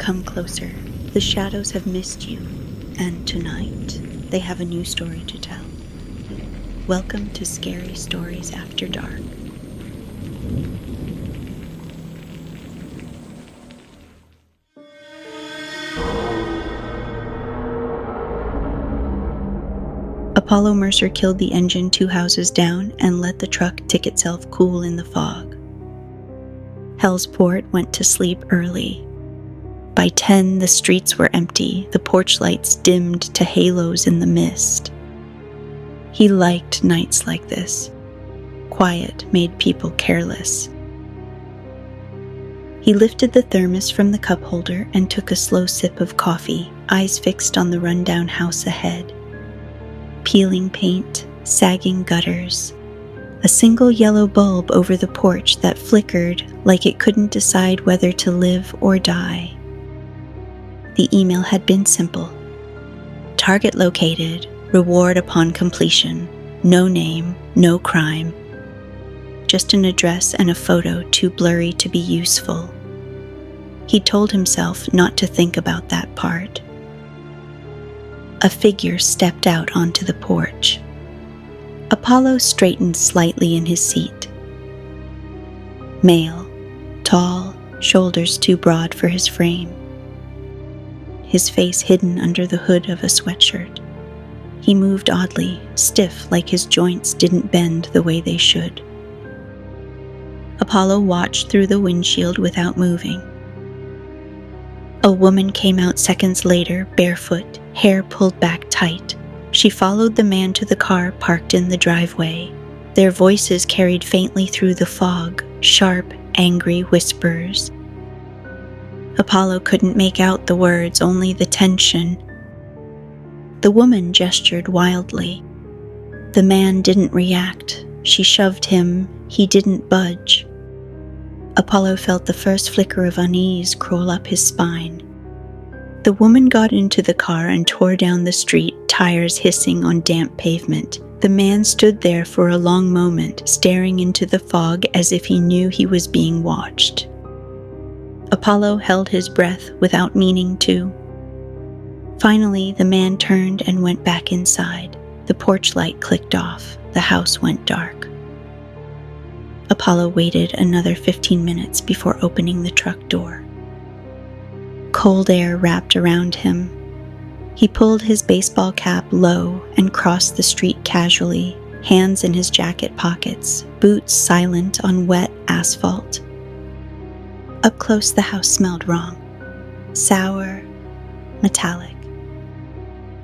Come closer. The shadows have missed you, and tonight they have a new story to tell. Welcome to Scary Stories After Dark. Apollo Mercer killed the engine 2 houses down and let the truck tick itself cool in the fog. Hellsport went to sleep early. By 10, the streets were empty, the porch lights dimmed to halos in the mist. He liked nights like this. Quiet made people careless. He lifted the thermos from the cup holder and took a slow sip of coffee, eyes fixed on the rundown house ahead. Peeling paint, sagging gutters, a single yellow bulb over the porch that flickered like it couldn't decide whether to live or die. The email had been simple. Target located, reward upon completion, no name, no crime. Just an address and a photo too blurry to be useful. He told himself not to think about that part. A figure stepped out onto the porch. Apollo straightened slightly in his seat. Male, tall, shoulders too broad for his frame. His face hidden under the hood of a sweatshirt. He moved oddly, stiff like his joints didn't bend the way they should. Apollo watched through the windshield without moving. A woman came out seconds later, barefoot, hair pulled back tight. She followed the man to the car parked in the driveway. Their voices carried faintly through the fog, sharp, angry whispers. Apollo couldn't make out the words, only the tension. The woman gestured wildly. The man didn't react. She shoved him. He didn't budge. Apollo felt the first flicker of unease crawl up his spine. The woman got into the car and tore down the street, tires hissing on damp pavement. The man stood there for a long moment, staring into the fog as if he knew he was being watched. Apollo held his breath without meaning to. Finally, the man turned and went back inside. The porch light clicked off. The house went dark. Apollo waited another 15 minutes before opening the truck door. Cold air wrapped around him. He pulled his baseball cap low and crossed the street casually, hands in his jacket pockets, boots silent on wet asphalt. Up close, the house smelled wrong. Sour, metallic.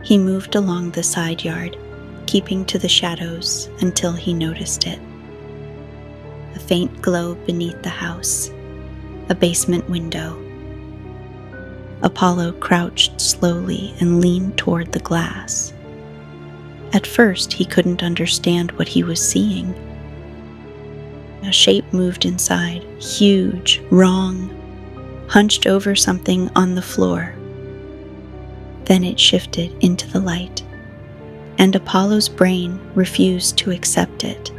He moved along the side yard, keeping to the shadows until he noticed it. A faint glow beneath the house, a basement window. Apollo crouched slowly and leaned toward the glass. At first, he couldn't understand what he was seeing. A shape moved inside, huge, wrong, hunched over something on the floor. Then it shifted into the light, and Apollo's brain refused to accept it.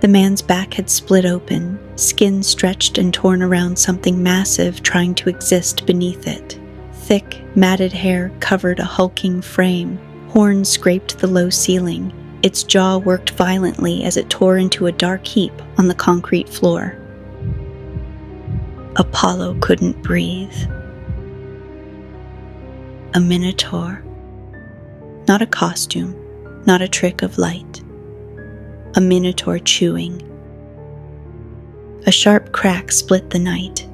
The man's back had split open, skin stretched and torn around something massive trying to exist beneath it. Thick, matted hair covered a hulking frame. Horns scraped the low ceiling. Its jaw worked violently as it tore into a dark heap on the concrete floor. Apollo couldn't breathe. A minotaur. Not a costume, not a trick of light. A minotaur chewing. A sharp crack split the night.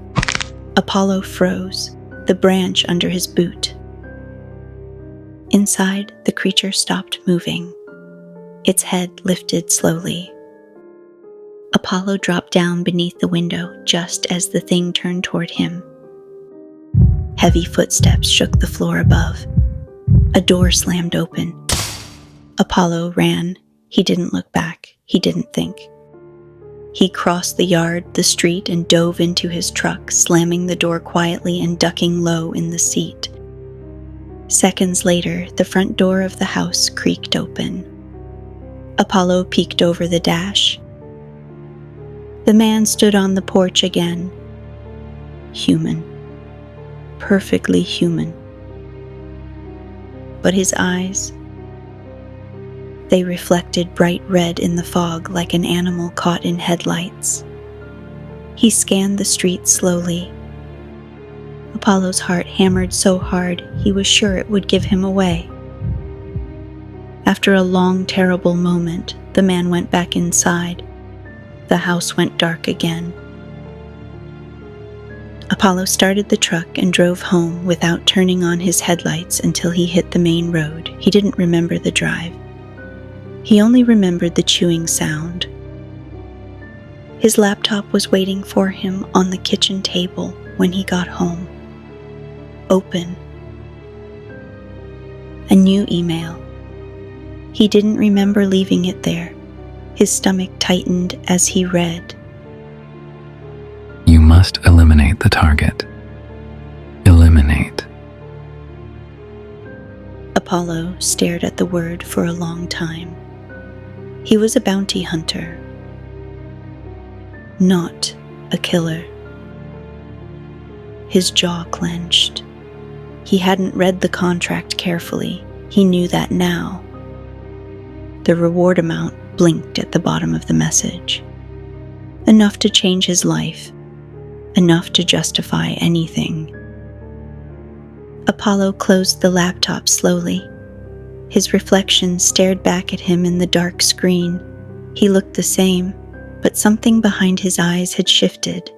Apollo froze, the branch under his boot. Inside, the creature stopped moving. Its head lifted slowly. Apollo dropped down beneath the window just as the thing turned toward him. Heavy footsteps shook the floor above. A door slammed open. Apollo ran. He didn't look back. He didn't think. He crossed the yard, the street, and dove into his truck, slamming the door quietly and ducking low in the seat. Seconds later, the front door of the house creaked open. Apollo peeked over the dash. The man stood on the porch again. human, perfectly human. But his eyes, they reflected bright red in the fog like an animal caught in headlights. He scanned the street slowly. Apollo's heart hammered so hard he was sure it would give him away. After a long, terrible moment, the man went back inside. The house went dark again. Apollo started the truck and drove home without turning on his headlights until he hit the main road. He didn't remember the drive. He only remembered the chewing sound. His laptop was waiting for him on the kitchen table when he got home. Open. A new email. He didn't remember leaving it there. His stomach tightened as he read. You must eliminate the target. Eliminate. Apollo stared at the word for a long time. He was a bounty hunter, not a killer. His jaw clenched. He hadn't read the contract carefully. He knew that now. The reward amount blinked at the bottom of the message. Enough to change his life. Enough to justify anything. Apollo closed the laptop slowly. His reflection stared back at him in the dark screen. He looked the same, but something behind his eyes had shifted.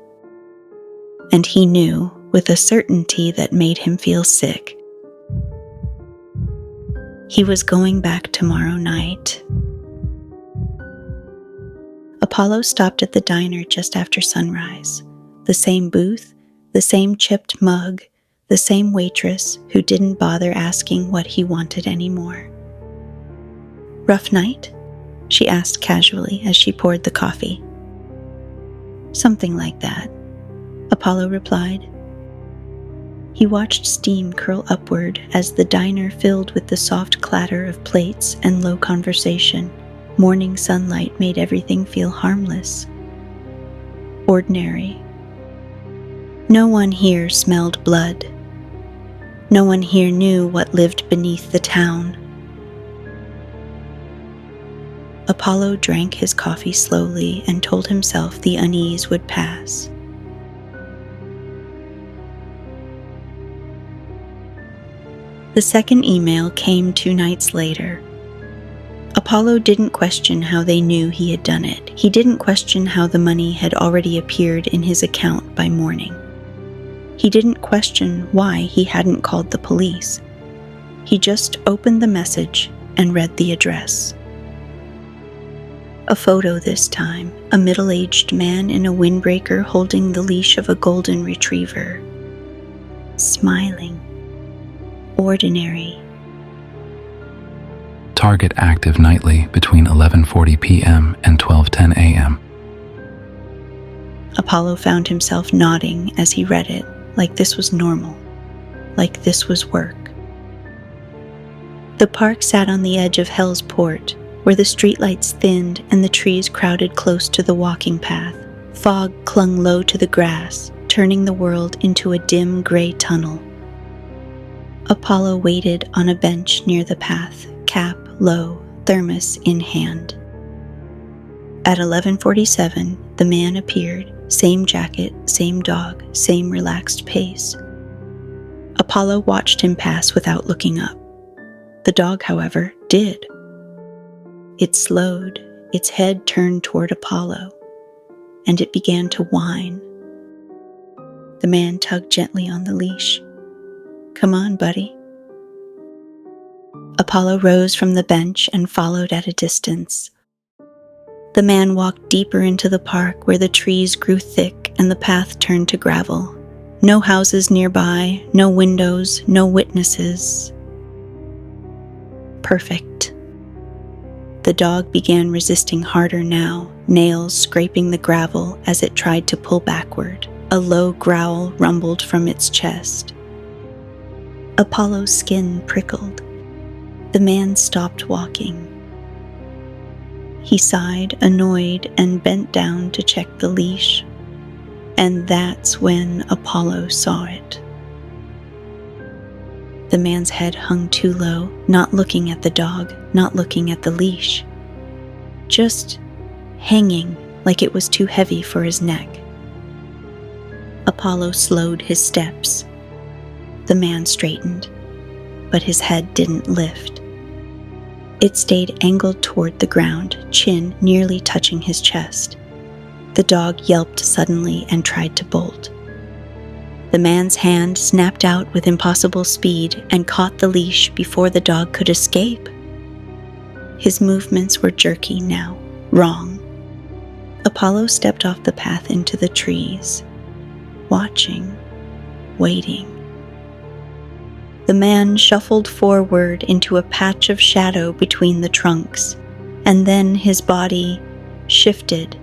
And he knew, with a certainty that made him feel sick. He was going back tomorrow night. Apollo stopped at the diner just after sunrise. The same booth, the same chipped mug, the same waitress who didn't bother asking what he wanted anymore. "Rough night?" she asked casually as she poured the coffee. "Something like that," Apollo replied. He watched steam curl upward as the diner filled with the soft clatter of plates and low conversation. Morning sunlight made everything feel harmless. Ordinary. No one here smelled blood. No one here knew what lived beneath the town. Apollo drank his coffee slowly and told himself the unease would pass. The second email came 2 nights later. Apollo didn't question how they knew he had done it. He didn't question how the money had already appeared in his account by morning. He didn't question why he hadn't called the police. He just opened the message and read the address. A photo this time, a middle-aged man in a windbreaker holding the leash of a golden retriever. Smiling. Ordinary. Target active nightly between 11:40 p.m. and 12:10 a.m. Apollo found himself nodding as he read it, like this was normal, like this was work. The park sat on the edge of Hell's Port, where the streetlights thinned and the trees crowded close to the walking path. Fog clung low to the grass, turning the world into a dim gray tunnel. Apollo waited on a bench near the path, cap low, thermos in hand. At 11:47, the man appeared, same jacket, same dog, same relaxed pace. Apollo watched him pass without looking up. The dog, however, did. It slowed, its head turned toward Apollo, and it began to whine. The man tugged gently on the leash. "Come on, buddy." Apollo rose from the bench and followed at a distance. The man walked deeper into the park where the trees grew thick and the path turned to gravel. No houses nearby, no windows, no witnesses. Perfect. The dog began resisting harder now, nails scraping the gravel as it tried to pull backward. A low growl rumbled from its chest. Apollo's skin prickled. The man stopped walking. He sighed, annoyed, and bent down to check the leash. And that's when Apollo saw it. The man's head hung too low, not looking at the dog, not looking at the leash. Just hanging like it was too heavy for his neck. Apollo slowed his steps. The man straightened, but his head didn't lift. It stayed angled toward the ground, chin nearly touching his chest. The dog yelped suddenly and tried to bolt. The man's hand snapped out with impossible speed and caught the leash before the dog could escape. His movements were jerky now, wrong. Apollo stepped off the path into the trees, watching, waiting. The man shuffled forward into a patch of shadow between the trunks, and then his body shifted.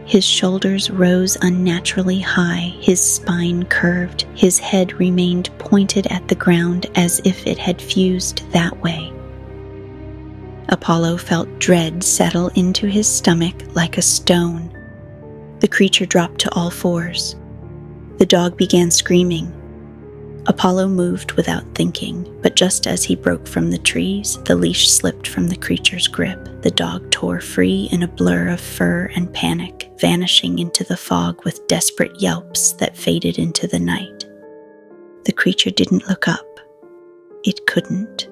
His shoulders rose unnaturally high, his spine curved, his head remained pointed at the ground as if it had fused that way. Apollo felt dread settle into his stomach like a stone. The creature dropped to all fours. The dog began screaming. Apollo moved without thinking, but just as he broke from the trees, the leash slipped from the creature's grip. The dog tore free in a blur of fur and panic, vanishing into the fog with desperate yelps that faded into the night. The creature didn't look up. It couldn't.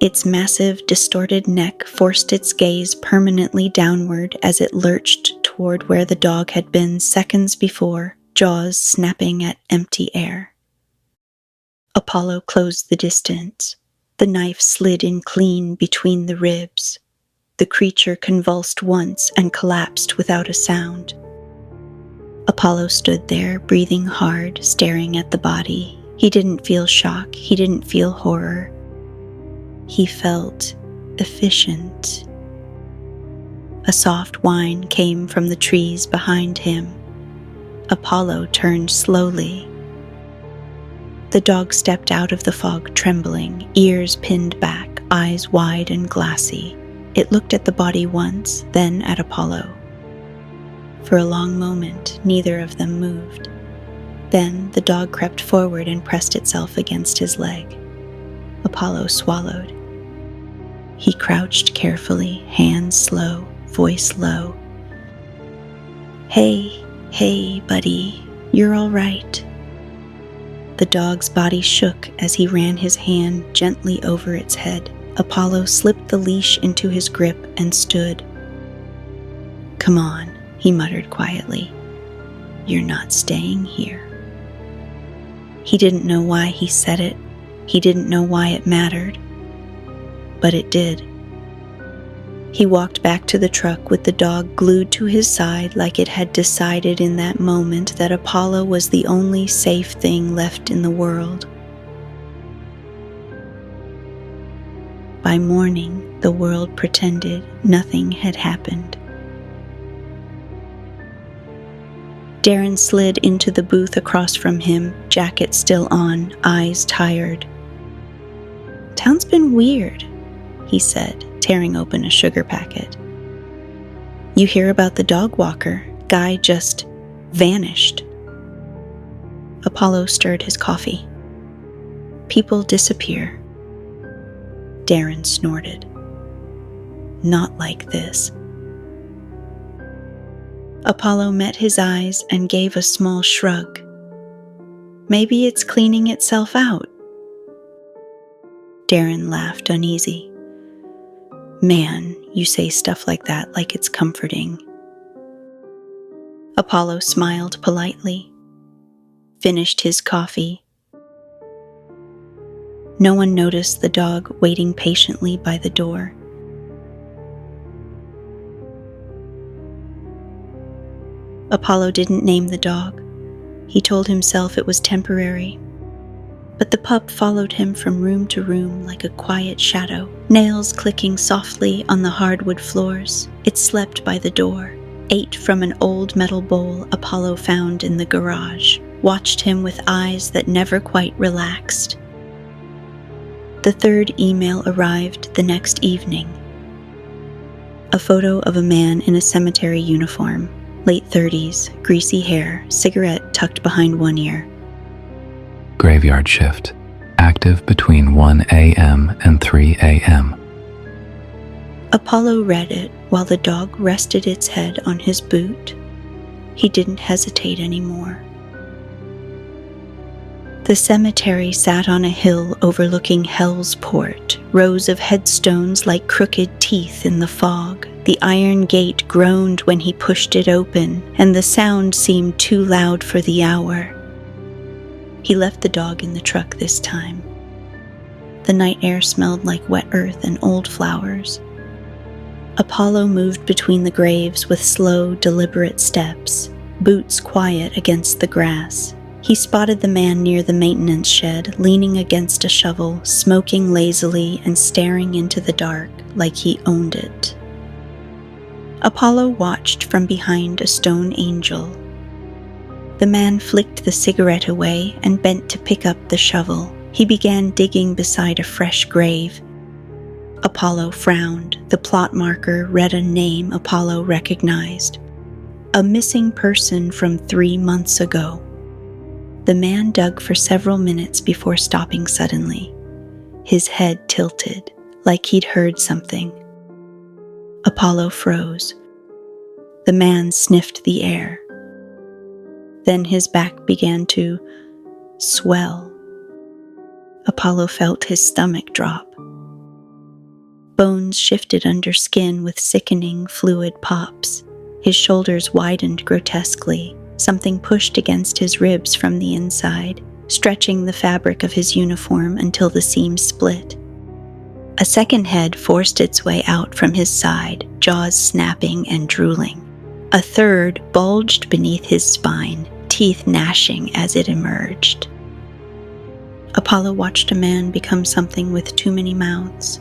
Its massive, distorted neck forced its gaze permanently downward as it lurched toward where the dog had been seconds before, jaws snapping at empty air. Apollo closed the distance. The knife slid in clean between the ribs. The creature convulsed once and collapsed without a sound. Apollo stood there, breathing hard, staring at the body. He didn't feel shock. He didn't feel horror. He felt efficient. A soft whine came from the trees behind him. Apollo turned slowly. The dog stepped out of the fog trembling, ears pinned back, eyes wide and glassy. It looked at the body once, then at Apollo. For a long moment, neither of them moved. Then the dog crept forward and pressed itself against his leg. Apollo swallowed. He crouched carefully, hands slow, voice low. Hey, buddy, you're all right." The dog's body shook as he ran his hand gently over its head. Apollo slipped the leash into his grip and stood. "Come on," he muttered quietly. "You're not staying here." He didn't know why he said it. He didn't know why it mattered. But it did. He walked back to the truck with the dog glued to his side like it had decided in that moment that Apollo was the only safe thing left in the world. By morning, the world pretended nothing had happened. Darren slid into the booth across from him, jacket still on, eyes tired. "Town's been weird," he said, tearing open a sugar packet. "You hear about the dog walker? Guy just vanished." Apollo stirred his coffee. "People disappear." Darren snorted. "Not like this." Apollo met his eyes and gave a small shrug. "Maybe it's cleaning itself out." Darren laughed uneasy. "Man, you say stuff like that like it's comforting." Apollo smiled politely, finished his coffee. No one noticed the dog waiting patiently by the door. Apollo didn't name the dog. He told himself it was temporary. But the pup followed him from room to room like a quiet shadow, nails clicking softly on the hardwood floors. It slept by the door, ate from an old metal bowl Apollo found in the garage, watched him with eyes that never quite relaxed. The third email arrived the next evening. A photo of a man in a cemetery uniform, late 30s, greasy hair, cigarette tucked behind one ear. Graveyard shift. Active between 1 a.m. and 3 a.m. Apollo read it while the dog rested its head on his boot. He didn't hesitate anymore. The cemetery sat on a hill overlooking Hell's Port, rows of headstones like crooked teeth in the fog. The iron gate groaned when he pushed it open, and the sound seemed too loud for the hour. He left the dog in the truck this time. The night air smelled like wet earth and old flowers. Apollo moved between the graves with slow, deliberate steps, boots quiet against the grass. He spotted the man near the maintenance shed, leaning against a shovel, smoking lazily and staring into the dark like he owned it. Apollo watched from behind a stone angel. The man flicked the cigarette away and bent to pick up the shovel. He began digging beside a fresh grave. Apollo frowned. The plot marker read a name Apollo recognized. A missing person from 3 months ago. The man dug for several minutes before stopping suddenly. His head tilted, like he'd heard something. Apollo froze. The man sniffed the air. Then his back began to swell. Apollo felt his stomach drop. Bones shifted under skin with sickening fluid pops. His shoulders widened grotesquely. Something pushed against his ribs from the inside, stretching the fabric of his uniform until the seams split. A second head forced its way out from his side, jaws snapping and drooling. A third bulged beneath his spine, teeth gnashing as it emerged. Apollo watched a man become something with too many mouths.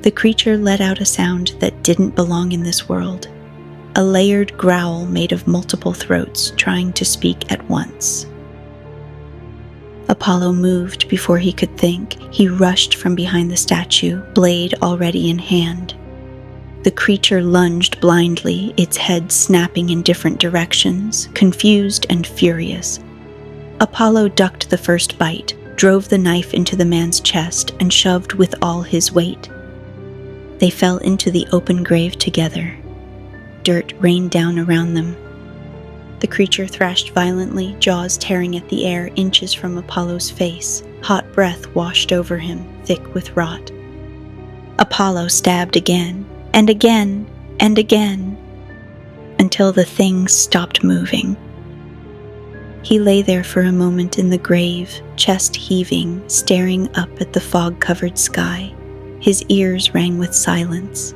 The creature let out a sound that didn't belong in this world. A layered growl made of multiple throats trying to speak at once. Apollo moved before he could think. He rushed from behind the statue, blade already in hand. The creature lunged blindly, its head snapping in different directions, confused and furious. Apollo ducked the first bite, drove the knife into the man's chest, and shoved with all his weight. They fell into the open grave together. Dirt rained down around them. The creature thrashed violently, jaws tearing at the air inches from Apollo's face. Hot breath washed over him, thick with rot. Apollo stabbed again, and again, and again, until the thing stopped moving. He lay there for a moment in the grave, chest heaving, staring up at the fog-covered sky. His ears rang with silence.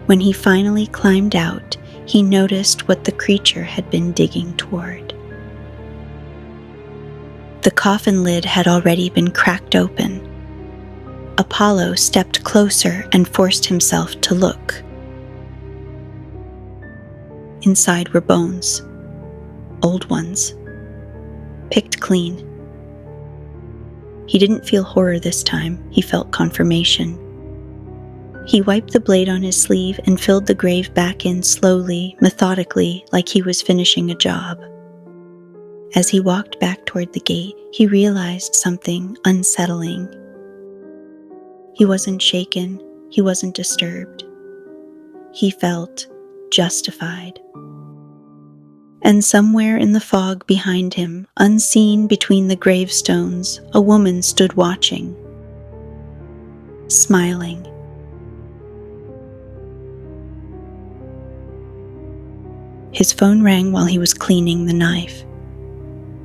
When he finally climbed out, he noticed what the creature had been digging toward. The coffin lid had already been cracked open. Apollo stepped closer and forced himself to look. Inside were bones, old ones, picked clean. He didn't feel horror this time, he felt confirmation. He wiped the blade on his sleeve and filled the grave back in slowly, methodically, like he was finishing a job. As he walked back toward the gate, he realized something unsettling. He wasn't shaken, he wasn't disturbed. He felt justified. And somewhere in the fog behind him, unseen between the gravestones, a woman stood watching, smiling. His phone rang while he was cleaning the knife.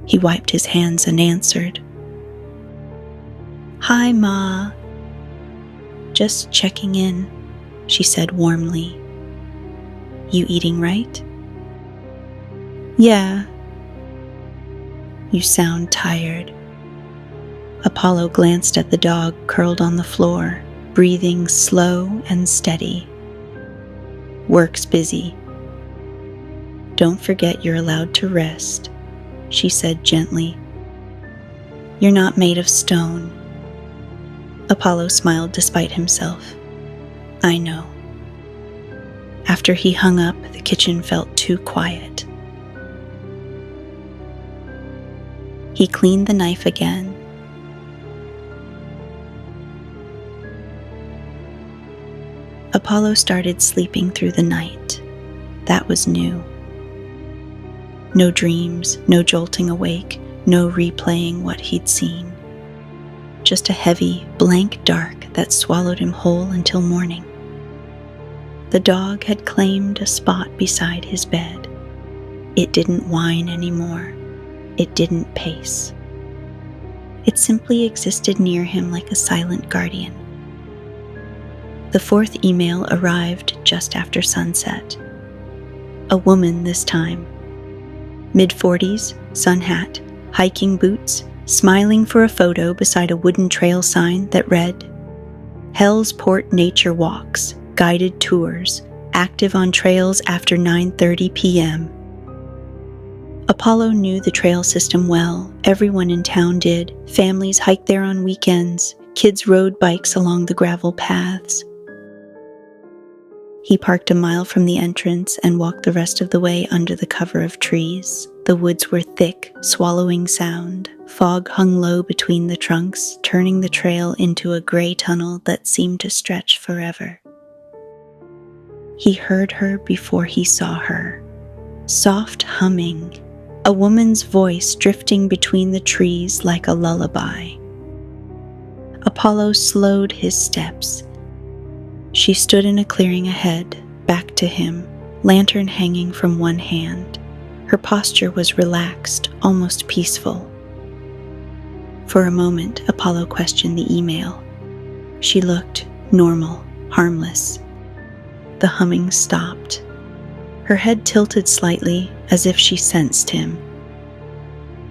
He wiped his hands and answered. "Hi, Ma." "Just checking in," she said warmly. "You eating right?" "Yeah." "You sound tired." Apollo glanced at the dog curled on the floor, breathing slow and steady. "Work's busy." "Don't forget you're allowed to rest," she said gently. "You're not made of stone." Apollo smiled despite himself. "I know." After he hung up, the kitchen felt too quiet. He cleaned the knife again. Apollo started sleeping through the night. That was new. No dreams, no jolting awake, no replaying what he'd seen. Just a heavy, blank dark that swallowed him whole until morning. The dog had claimed a spot beside his bed. It didn't whine anymore. It didn't pace. It simply existed near him like a silent guardian. The fourth email arrived just after sunset. A woman this time. Mid-40s, sun hat, hiking boots, smiling for a photo beside a wooden trail sign that read, Hell's Port Nature Walks, Guided Tours, active on trails after 9:30 p.m. Apollo knew the trail system well. Everyone in town did. Families hiked there on weekends. Kids rode bikes along the gravel paths. He parked a mile from the entrance and walked the rest of the way under the cover of trees. The woods were thick, swallowing sound. Fog hung low between the trunks, turning the trail into a gray tunnel that seemed to stretch forever. He heard her before he saw her. Soft humming, a woman's voice drifting between the trees like a lullaby. Apollo slowed his steps. She stood in a clearing ahead, back to him, lantern hanging from one hand. Her posture was relaxed, almost peaceful. For a moment, Apollo questioned the email. She looked normal, harmless. The humming stopped. Her head tilted slightly, as if she sensed him.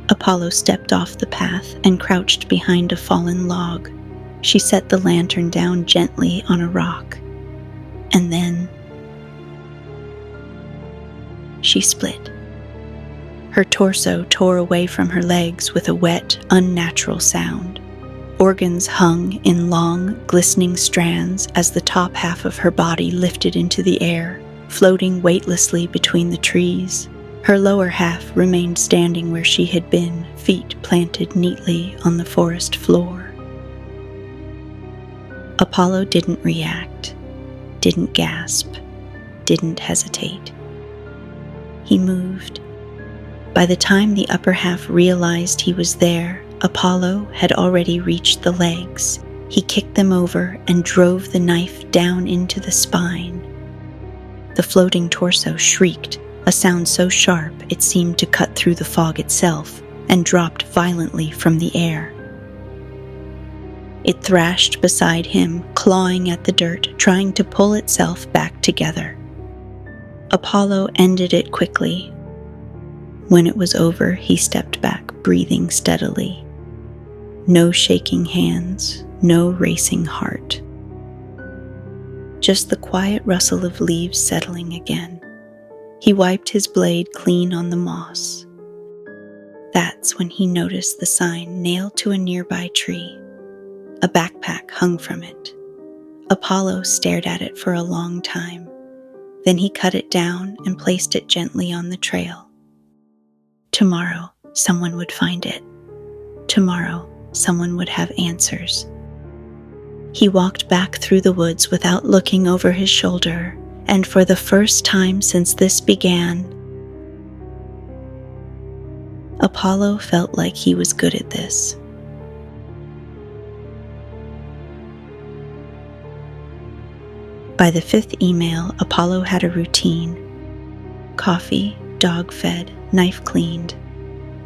Apollo stepped off the path and crouched behind a fallen log. She set the lantern down gently on a rock. And then she split. Her torso tore away from her legs with a wet, unnatural sound. Organs hung in long, glistening strands as the top half of her body lifted into the air, floating weightlessly between the trees. Her lower half remained standing where she had been, feet planted neatly on the forest floor. Apollo didn't react, didn't gasp, didn't hesitate. He moved. By the time the upper half realized he was there, Apollo had already reached the legs. He kicked them over and drove the knife down into the spine. The floating torso shrieked, a sound so sharp it seemed to cut through the fog itself, and dropped violently from the air. It thrashed beside him, clawing at the dirt, trying to pull itself back together. Apollo ended it quickly. When it was over, he stepped back, breathing steadily. No shaking hands, no racing heart. Just the quiet rustle of leaves settling again. He wiped his blade clean on the moss. That's when he noticed the sign nailed to a nearby tree. A backpack hung from it. Apollo stared at it for a long time. Then he cut it down and placed it gently on the trail. Tomorrow, someone would find it. Tomorrow, someone would have answers. He walked back through the woods without looking over his shoulder, and for the first time since this began, Apollo felt like he was good at this. By the fifth email, Apollo had a routine. Coffee, dog fed, knife cleaned.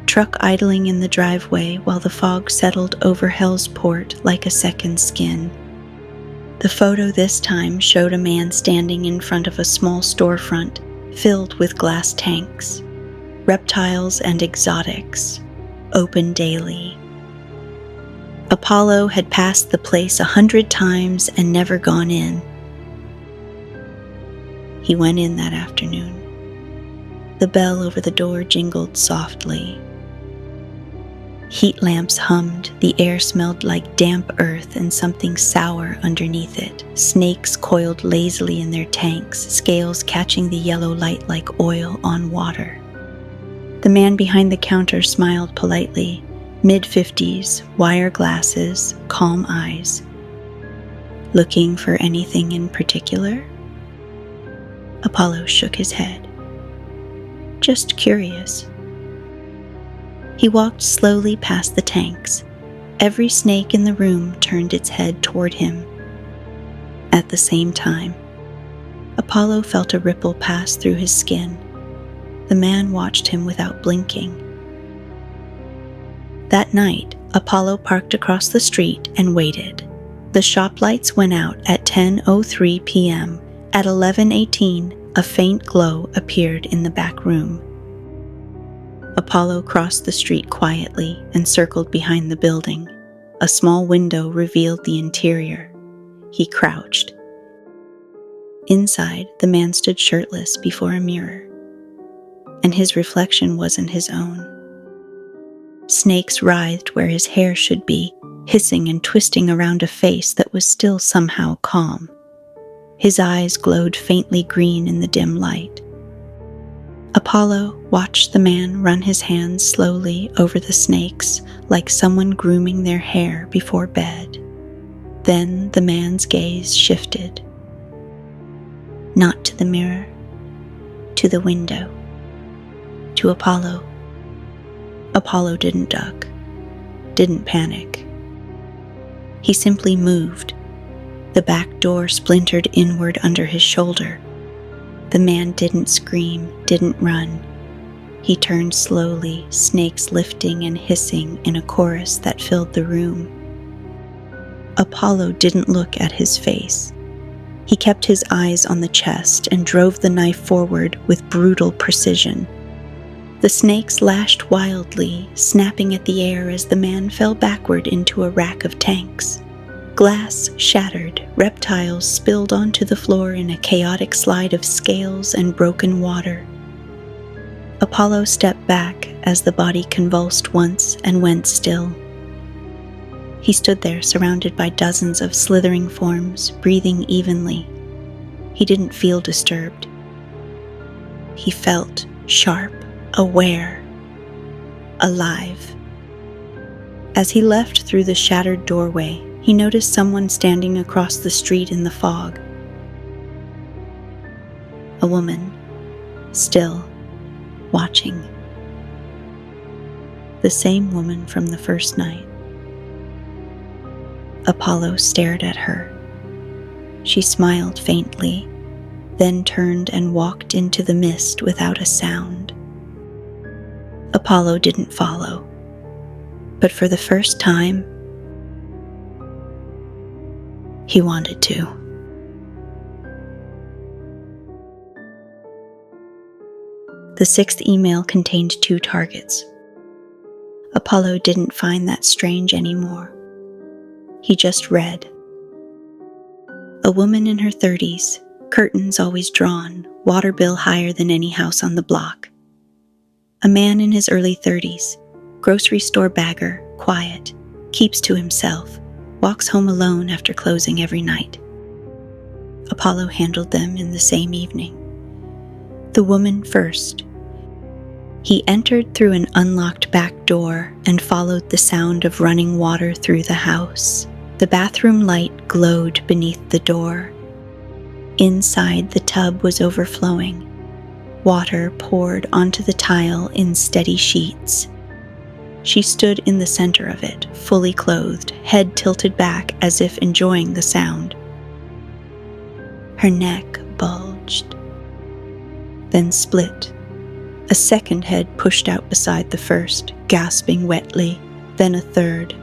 Truck idling in the driveway while the fog settled over Hell's Port like a second skin. The photo this time showed a man standing in front of a small storefront filled with glass tanks, reptiles and exotics, open daily. Apollo had passed the place 100 times and never gone in. He went in that afternoon. The bell over the door jingled softly. Heat lamps hummed, the air smelled like damp earth and something sour underneath it. Snakes coiled lazily in their tanks, scales catching the yellow light like oil on water. The man behind the counter smiled politely, mid-50s, wire glasses, calm eyes. Looking for anything in particular? Apollo shook his head. Just curious. He walked slowly past the tanks. Every snake in the room turned its head toward him. At the same time, Apollo felt a ripple pass through his skin. The man watched him without blinking. That night, Apollo parked across the street and waited. The shop lights went out at 10:03 p.m. At 11:18, a faint glow appeared in the back room. Apollo crossed the street quietly and circled behind the building. A small window revealed the interior. He crouched. Inside, the man stood shirtless before a mirror, and his reflection wasn't his own. Snakes writhed where his hair should be, hissing and twisting around a face that was still somehow calm. His eyes glowed faintly green in the dim light. Apollo watched the man run his hands slowly over the snakes like someone grooming their hair before bed. Then the man's gaze shifted. Not to the mirror, to the window, to Apollo. Apollo didn't duck, didn't panic. He simply moved. The back door splintered inward under his shoulder. The man didn't scream, didn't run. He turned slowly, snakes lifting and hissing in a chorus that filled the room. Apollo didn't look at his face. He kept his eyes on the chest and drove the knife forward with brutal precision. The snakes lashed wildly, snapping at the air as the man fell backward into a rack of tanks. Glass shattered, reptiles spilled onto the floor in a chaotic slide of scales and broken water. Apollo stepped back as the body convulsed once and went still. He stood there surrounded by dozens of slithering forms, breathing evenly. He didn't feel disturbed. He felt sharp, aware, alive. As he left through the shattered doorway, he noticed someone standing across the street in the fog. A woman, still, watching. The same woman from the first night. Apollo stared at her. She smiled faintly, then turned and walked into the mist without a sound. Apollo didn't follow, but for the first time, he wanted to. The sixth email contained 2 targets. Apollo didn't find that strange anymore. He just read. A woman in her 30s, curtains always drawn, water bill higher than any house on the block. A man in his early 30s, grocery store bagger, quiet, keeps to himself, walks home alone after closing every night. Apollo handled them in the same evening. The woman first. He entered through an unlocked back door and followed the sound of running water through the house. The bathroom light glowed beneath the door. Inside, the tub was overflowing. Water poured onto the tile in steady sheets. She stood in the center of it, fully clothed, head tilted back as if enjoying the sound. Her neck bulged, then split. A second head pushed out beside the first, gasping wetly, then a third.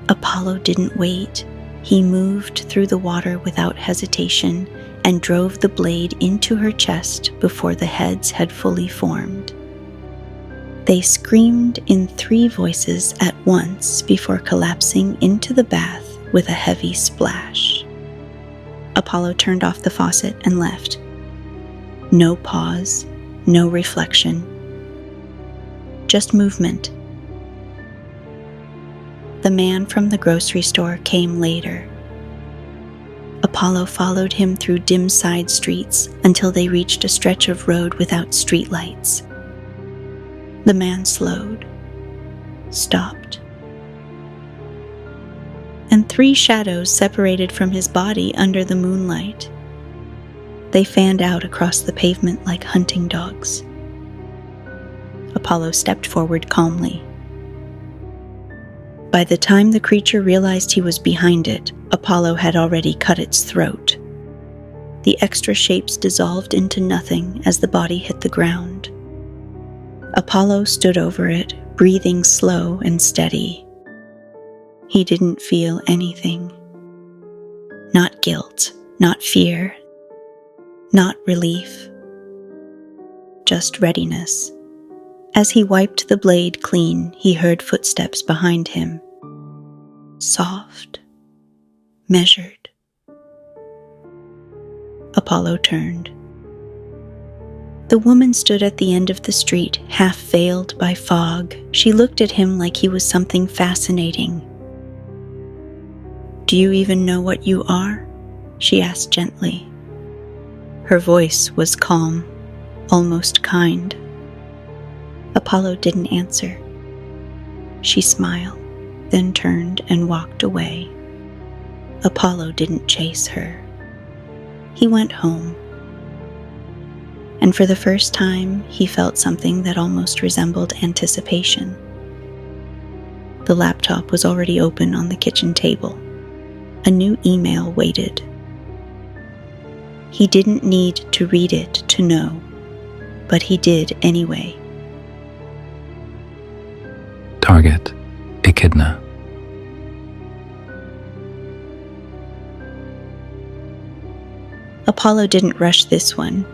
Apollo didn't wait. He moved through the water without hesitation and drove the blade into her chest before the heads had fully formed. They screamed in 3 voices at once before collapsing into the bath with a heavy splash. Apollo turned off the faucet and left. No pause, no reflection. Just movement. The man from the grocery store came later. Apollo followed him through dim side streets until they reached a stretch of road without streetlights. The man slowed, stopped, and 3 shadows separated from his body under the moonlight. They fanned out across the pavement like hunting dogs. Apollo stepped forward calmly. By the time the creature realized he was behind it, Apollo had already cut its throat. The extra shapes dissolved into nothing as the body hit the ground. Apollo stood over it, breathing slow and steady. He didn't feel anything. Not guilt, not fear, not relief. Just readiness. As he wiped the blade clean, he heard footsteps behind him. Soft, measured. Apollo turned. The woman stood at the end of the street, half veiled by fog. She looked at him like he was something fascinating. "Do you even know what you are?" she asked gently. Her voice was calm, almost kind. Apollo didn't answer. She smiled, then turned and walked away. Apollo didn't chase her. He went home. And for the first time, he felt something that almost resembled anticipation. The laptop was already open on the kitchen table. A new email waited. He didn't need to read it to know, but he did anyway. Target, Echidna. Apollo didn't rush this one.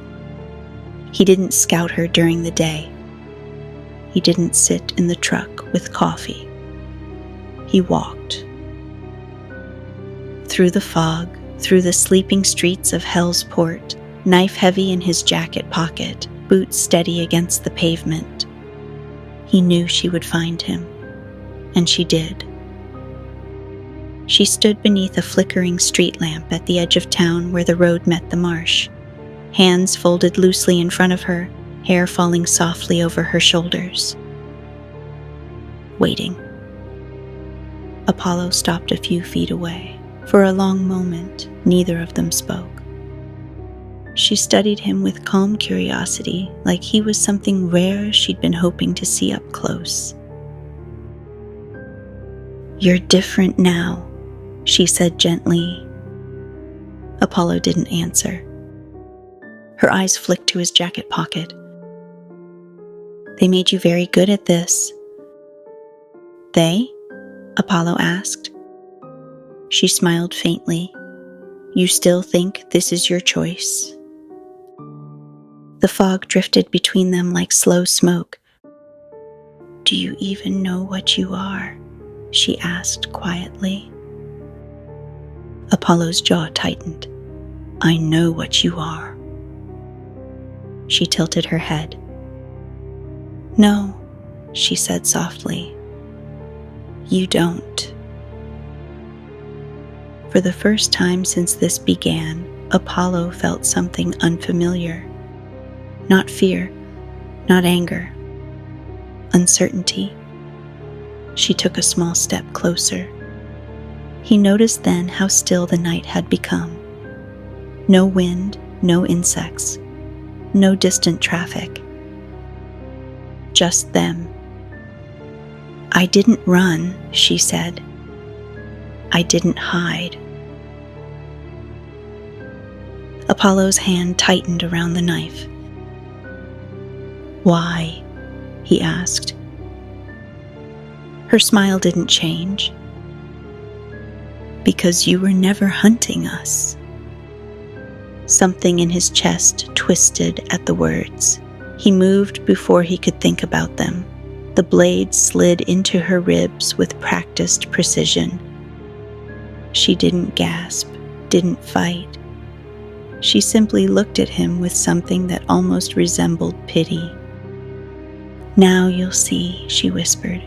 He didn't scout her during the day. He didn't sit in the truck with coffee. He walked. Through the fog, through the sleeping streets of Hell's Port, knife heavy in his jacket pocket, boots steady against the pavement. He knew she would find him, and she did. She stood beneath a flickering street lamp at the edge of town where the road met the marsh, hands folded loosely in front of her, hair falling softly over her shoulders. Waiting. Apollo stopped a few feet away. For a long moment, neither of them spoke. She studied him with calm curiosity, like he was something rare she'd been hoping to see up close. "You're different now," she said gently. Apollo didn't answer. Her eyes flicked to his jacket pocket. "They made you very good at this." "They?" Apollo asked. She smiled faintly. "You still think this is your choice?" The fog drifted between them like slow smoke. "Do you even know what you are?" she asked quietly. Apollo's jaw tightened. "I know what you are." She tilted her head. "No," she said softly. "You don't." For the first time since this began, Apollo felt something unfamiliar. Not fear, not anger. Uncertainty. She took a small step closer. He noticed then how still the night had become. No wind, no insects, no distant traffic. Just them. "I didn't run," she said. "I didn't hide." Apollo's hand tightened around the knife. "Why?" he asked. Her smile didn't change. "Because you were never hunting us." Something in his chest twisted at the words. He moved before he could think about them. The blade slid into her ribs with practiced precision. She didn't gasp, didn't fight. She simply looked at him with something that almost resembled pity. "Now you'll see," she whispered.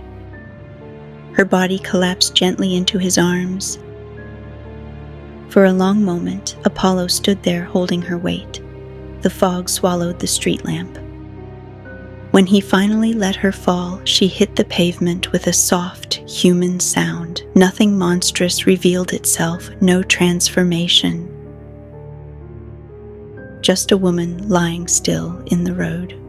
Her body collapsed gently into his arms. For a long moment, Apollo stood there holding her weight. The fog swallowed the street lamp. When he finally let her fall, she hit the pavement with a soft, human sound. Nothing monstrous revealed itself, no transformation. Just a woman lying still in the road.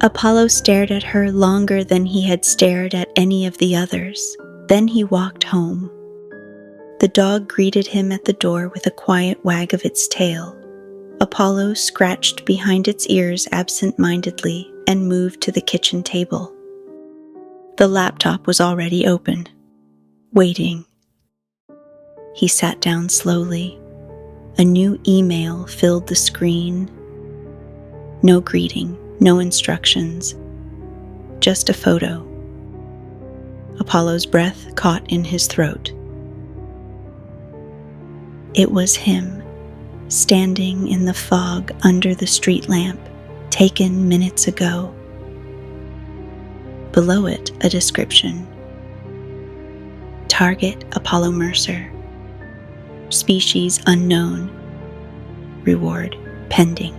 Apollo stared at her longer than he had stared at any of the others. Then he walked home. The dog greeted him at the door with a quiet wag of its tail. Apollo scratched behind its ears absent-mindedly and moved to the kitchen table. The laptop was already open, waiting. He sat down slowly. A new email filled the screen. No greeting, no instructions, just a photo. Apollo's breath caught in his throat. It was him, standing in the fog under the street lamp, taken minutes ago. Below it, a description. Target Apollo Mercer. Species unknown. Reward pending.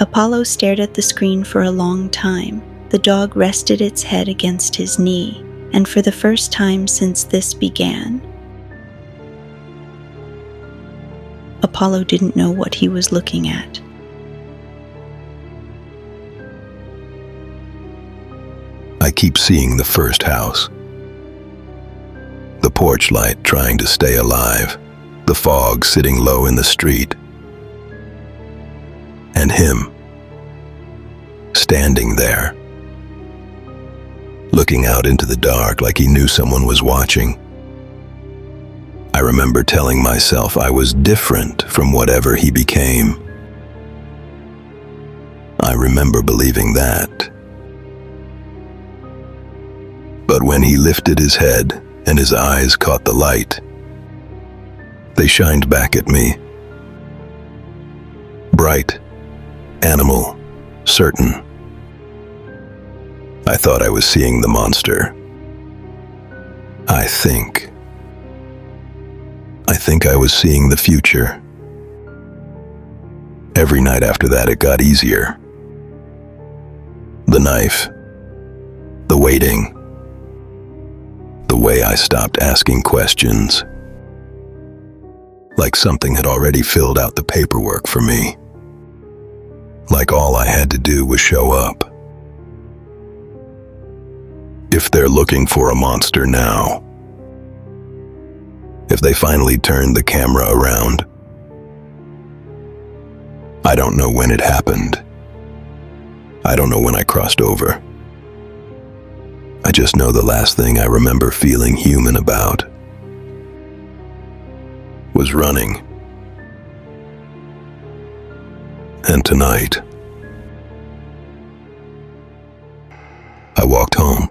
Apollo stared at the screen for a long time. The dog rested its head against his knee, and for the first time since this began, Apollo didn't know what he was looking at. I keep seeing the first house. The porch light trying to stay alive, the fog sitting low in the street, and him, standing there, looking out into the dark like he knew someone was watching. I remember telling myself I was different from whatever he became. I remember believing that. But when he lifted his head and his eyes caught the light, they shined back at me. Bright, animal, certain. I thought I was seeing the monster. I think I was seeing the future. Every night after that, it got easier. The knife, the waiting, the way I stopped asking questions, like something had already filled out the paperwork for me. Like all I had to do was show up. If they're looking for a monster now, if they finally turned the camera around, I don't know when it happened. I don't know when I crossed over. I just know the last thing I remember feeling human about was running. And tonight, I walked home.